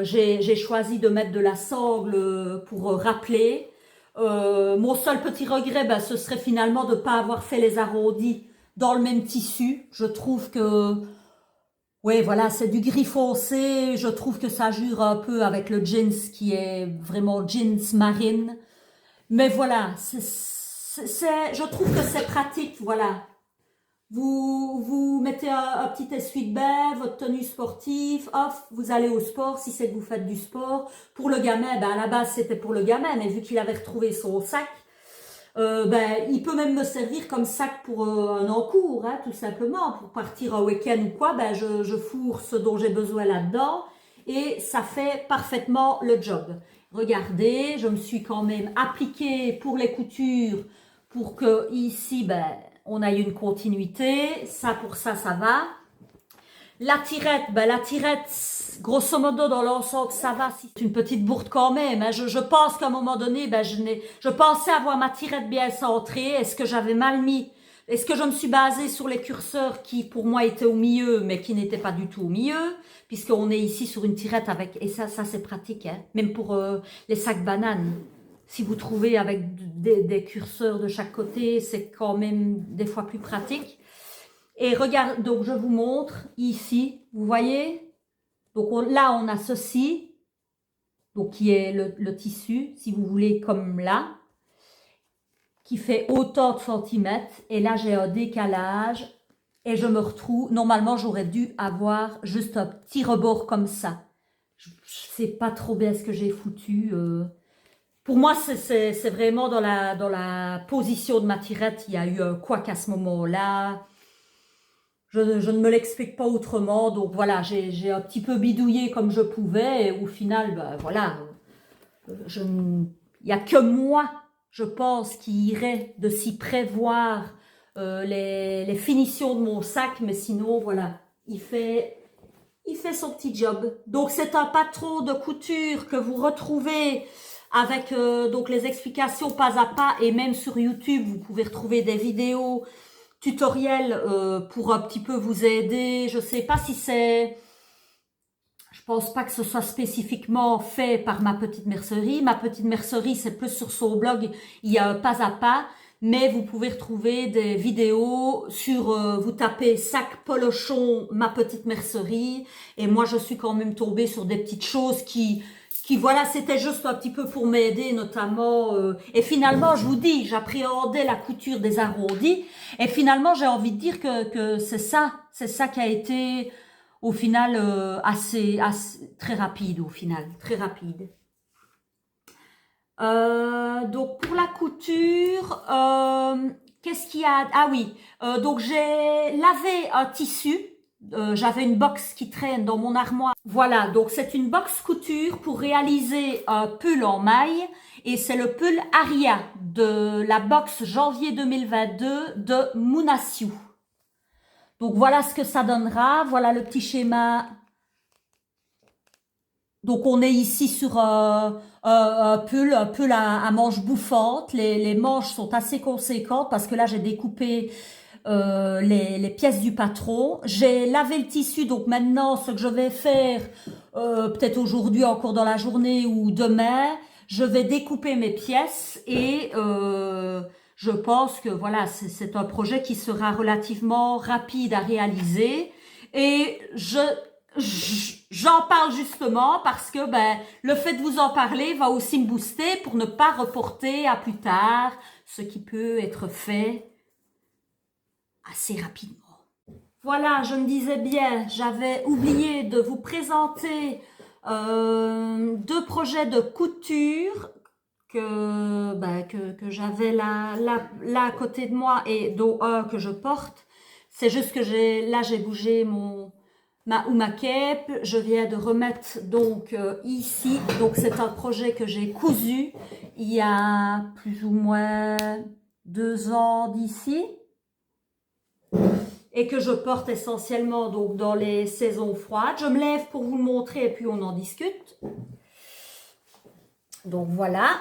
j'ai choisi de mettre de la sangle pour rappeler. Mon seul petit regret, ben, ce serait finalement de ne pas avoir fait les arrondis dans le même tissu. Je trouve que, ouais, voilà, c'est du gris foncé. Je trouve que ça jure un peu avec le jeans qui est vraiment jeans marine. Mais voilà, je trouve que c'est pratique, voilà. Vous mettez un petit essuie-de-bain, votre tenue sportive, off, vous allez au sport si c'est que vous faites du sport. Pour le gamin, ben à la base c'était pour le gamin, mais vu qu'il avait retrouvé son sac, ben il peut même me servir comme sac pour un encours, hein, tout simplement, pour partir un week-end ou quoi. Ben je fourre ce dont j'ai besoin là-dedans et ça fait parfaitement le job. Regardez, je me suis quand même appliquée pour les coutures pour que ici, ben on a eu une continuité, ça pour ça, ça va. La tirette, ben la tirette, grosso modo dans l'ensemble, ça va. C'est une petite bourde quand même. Hein. Je pense qu'à un moment donné, ben je pensais avoir ma tirette bien centrée. Est-ce que j'avais mal mis? Est-ce que je me suis basée sur les curseurs qui pour moi étaient au milieu, mais qui n'étaient pas du tout au milieu? Puisqu'on est ici sur une tirette avec, et ça c'est pratique, hein, même pour les sacs bananes. Si vous trouvez avec des curseurs de chaque côté, c'est quand même des fois plus pratique. Et regarde, donc je vous montre ici, vous voyez? Donc là, on a ceci, donc qui est le tissu, si vous voulez, comme là, qui fait autant de centimètres. Et là, j'ai un décalage et je me retrouve, normalement, j'aurais dû avoir juste un petit rebord comme ça. Je sais pas trop bien ce que j'ai foutu. Pour moi, c'est vraiment dans la position de ma tirette, il y a eu un couac à ce moment-là. Je ne me l'explique pas autrement. Donc voilà, j'ai un petit peu bidouillé comme je pouvais. Et au final, ben, voilà, il n'y a que moi, je pense, qui irait de s'y prévoir les finitions de mon sac. Mais sinon, voilà, il fait son petit job. Donc c'est un patron de couture que vous retrouvez avec donc les explications pas à pas, et même sur YouTube, vous pouvez retrouver des vidéos tutoriels pour un petit peu vous aider. Je sais pas si c'est... Je pense pas que ce soit spécifiquement fait par Ma Petite Mercerie. Ma Petite Mercerie, c'est plus sur son blog, il y a un pas à pas, mais vous pouvez retrouver des vidéos sur, vous tapez sac polochon Ma Petite Mercerie, et moi je suis quand même tombée sur des petites choses qui voilà, c'était juste un petit peu pour m'aider, notamment, et finalement, je vous dis, j'appréhendais la couture des arrondis, et finalement, j'ai envie de dire que c'est ça qui a été, au final, assez, très rapide, au final, très rapide. Donc, pour la couture, qu'est-ce qu'il y a? Ah oui, donc j'ai lavé un tissu. J'avais une box qui traîne dans mon armoire. Voilà, donc c'est une box couture pour réaliser un pull en maille. Et c'est le pull Aria de la box janvier 2022 de Mounasiu. Donc voilà ce que ça donnera. Voilà le petit schéma. Donc on est ici sur un pull à manches bouffantes. Les manches sont assez conséquentes parce que là j'ai découpé les pièces du patron. J'ai lavé le tissu, donc maintenant ce que je vais faire, peut-être aujourd'hui encore dans la journée ou demain, je vais découper mes pièces et je pense que voilà, c'est un projet qui sera relativement rapide à réaliser. Et j'en parle justement parce que ben, le fait de vous en parler va aussi me booster pour ne pas reporter à plus tard ce qui peut être fait assez rapidement. Voilà, je me disais bien, j'avais oublié de vous présenter deux projets de couture que j'avais là à côté de moi, et dont un que je porte. C'est juste que j'ai bougé ma cape. Je viens de remettre donc ici. Donc c'est un projet que j'ai cousu il y a plus ou moins 2 ans d'ici, et que je porte essentiellement donc dans les saisons froides. Je me lève pour vous le montrer et puis on en discute. Donc voilà.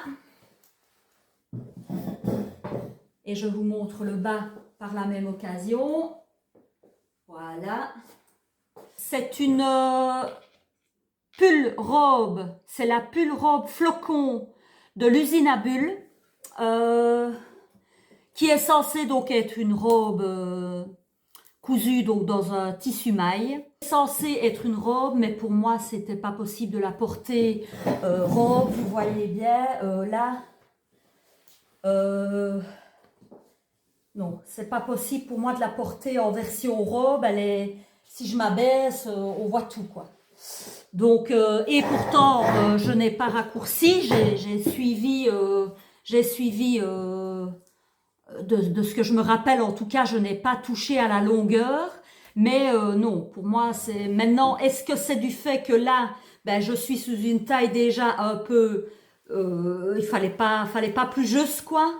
Et je vous montre le bas par la même occasion. Voilà. C'est une pull robe. C'est la pull robe flocon de l'usine à bulles. Qui est censée donc être une robe cousue donc dans un tissu maille. C'est censé être une robe, mais pour moi c'était pas possible de la porter robe. Vous voyez bien là. Non, c'est pas possible pour moi de la porter en version robe. Elle est, si je m'abaisse, on voit tout quoi. Donc et pourtant je n'ai pas raccourci. J'ai suivi de ce que je me rappelle, en tout cas, je n'ai pas touché à la longueur. Mais non, pour moi, c'est maintenant, est-ce que c'est du fait que là, ben, je suis sous une taille déjà un peu, il fallait pas plus juste, quoi.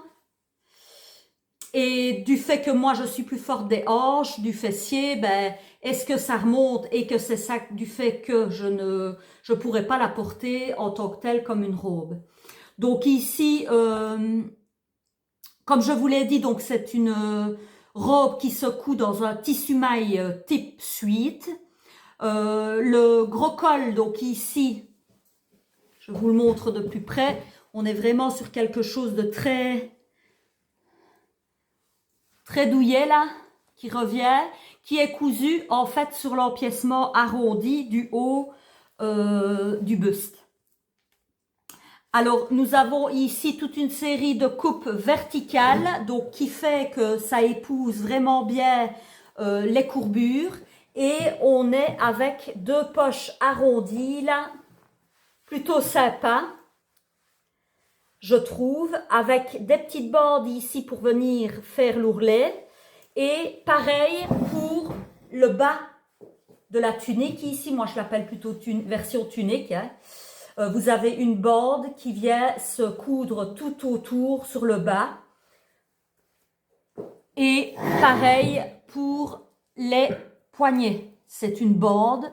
Et du fait que moi, je suis plus forte des hanches, du fessier, ben, est-ce que ça remonte et que c'est ça du fait que je pourrais pas la porter en tant que telle comme une robe. Donc ici, comme je vous l'ai dit, donc c'est une robe qui se coud dans un tissu maille type suite. Le gros col, donc ici, je vous le montre de plus près, On est vraiment sur quelque chose de très douillet là, qui revient, qui est cousu en fait sur l'empiècement arrondi du haut du buste. Alors, nous avons ici toute une série de coupes verticales, donc qui fait que ça épouse vraiment bien les courbures. Et on est avec 2 poches arrondies là, plutôt sympa, je trouve, avec des petites bandes ici pour venir faire l'ourlet. Et pareil pour le bas de la tunique ici, moi je l'appelle plutôt version tunique, hein. Vous avez une bande qui vient se coudre tout autour sur le bas. Et pareil pour les poignets. C'est une bande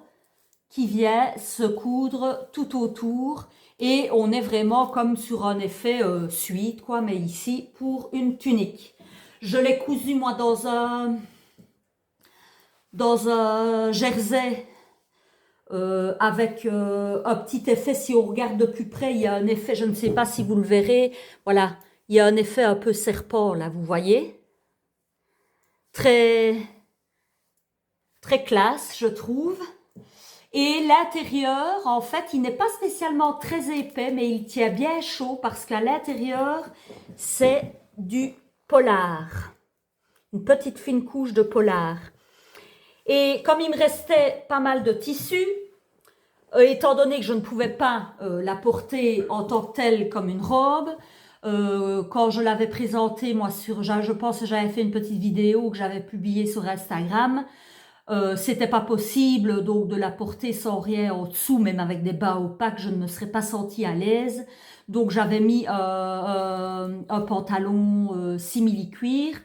qui vient se coudre tout autour. Et on est vraiment comme sur un effet suite, quoi, mais ici pour une tunique. Je l'ai cousu moi dans un jersey. Avec un petit effet, si on regarde de plus près, il y a un effet, je ne sais pas si vous le verrez, voilà, il y a un effet un peu serpent là, vous voyez, très classe, je trouve. Et l'intérieur, en fait, il n'est pas spécialement très épais, mais il tient bien chaud parce qu'à l'intérieur, c'est du polar, une petite fine couche de polar. Et comme il me restait pas mal de tissu, étant donné que je ne pouvais pas la porter en tant que telle comme une robe, quand je l'avais présentée, moi, je pense que j'avais fait une petite vidéo que j'avais publiée sur Instagram, c'était pas possible donc de la porter sans rien en dessous, même avec des bas opaques, je ne me serais pas sentie à l'aise. Donc j'avais mis un pantalon simili-cuir.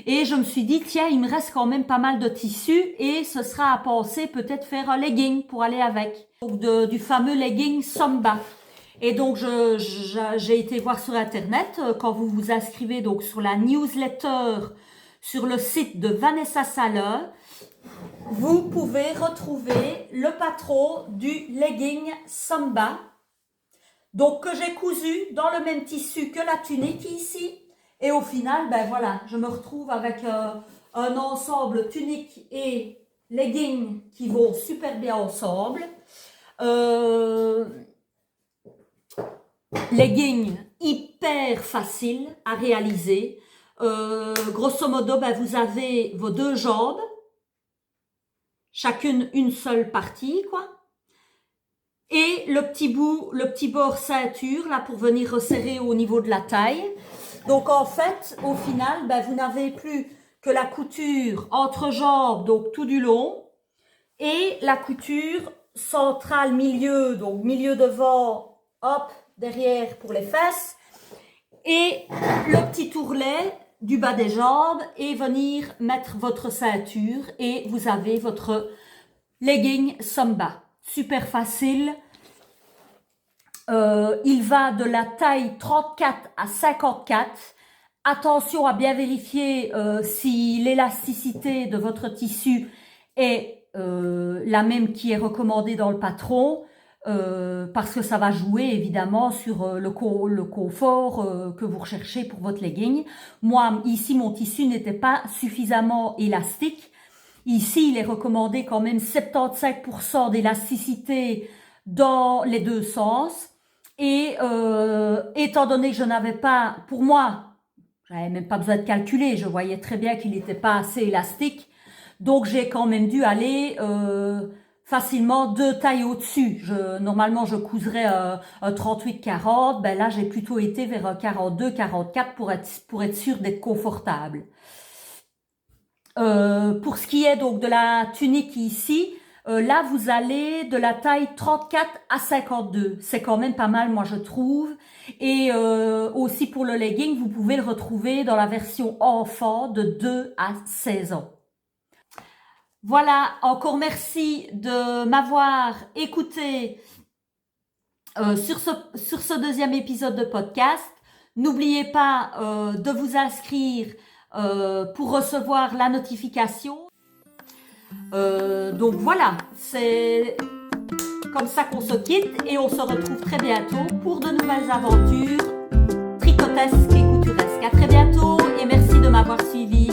Et je me suis dit, tiens, il me reste quand même pas mal de tissu et ce sera à penser peut-être faire un legging pour aller avec. Donc du fameux legging Samba. Et donc j'ai été voir sur internet, quand vous vous inscrivez donc sur la newsletter sur le site de Vanessa Saller, vous pouvez retrouver le patron du legging Samba. Donc que j'ai cousu dans le même tissu que la tunique ici. Et au final, ben voilà, je me retrouve avec un ensemble tunique et legging qui vont super bien ensemble. Legging hyper facile à réaliser. Grosso modo, ben vous avez vos 2 jambes, chacune une seule partie, quoi. Et le petit bord ceinture, là, pour venir resserrer au niveau de la taille. Donc, en fait, au final, ben, vous n'avez plus que la couture entre jambes, donc tout du long, et la couture centrale milieu, donc milieu devant, hop, derrière pour les fesses, et le petit ourlet du bas des jambes, et venir mettre votre ceinture, et vous avez votre legging Samba. Super facile. Il va de la taille 34 à 54. Attention à bien vérifier si l'élasticité de votre tissu est la même qui est recommandée dans le patron, parce que ça va jouer évidemment sur le confort que vous recherchez pour votre legging. Moi, ici, mon tissu n'était pas suffisamment élastique. Ici, il est recommandé quand même 75% d'élasticité dans les 2 sens. Et étant donné que je n'avais pas, pour moi, j'avais même pas besoin de calculer, je voyais très bien qu'il n'était pas assez élastique. Donc, j'ai quand même dû aller facilement 2 tailles au-dessus. Normalement, je couserais un 38-40. Ben là, j'ai plutôt été vers un 42-44 pour être sûr d'être confortable. Pour ce qui est donc de la tunique ici, là vous allez de la taille 34 à 52. C'est quand même pas mal, moi je trouve. Et aussi pour le legging, vous pouvez le retrouver dans la version enfant de 2 à 16 ans. Voilà, encore merci de m'avoir écouté sur ce 2e épisode de podcast. N'oubliez pas de vous inscrire pour recevoir la notification. Donc voilà, c'est comme ça qu'on se quitte et on se retrouve très bientôt pour de nouvelles aventures tricotesques et couturesques. À très bientôt et merci de m'avoir suivi.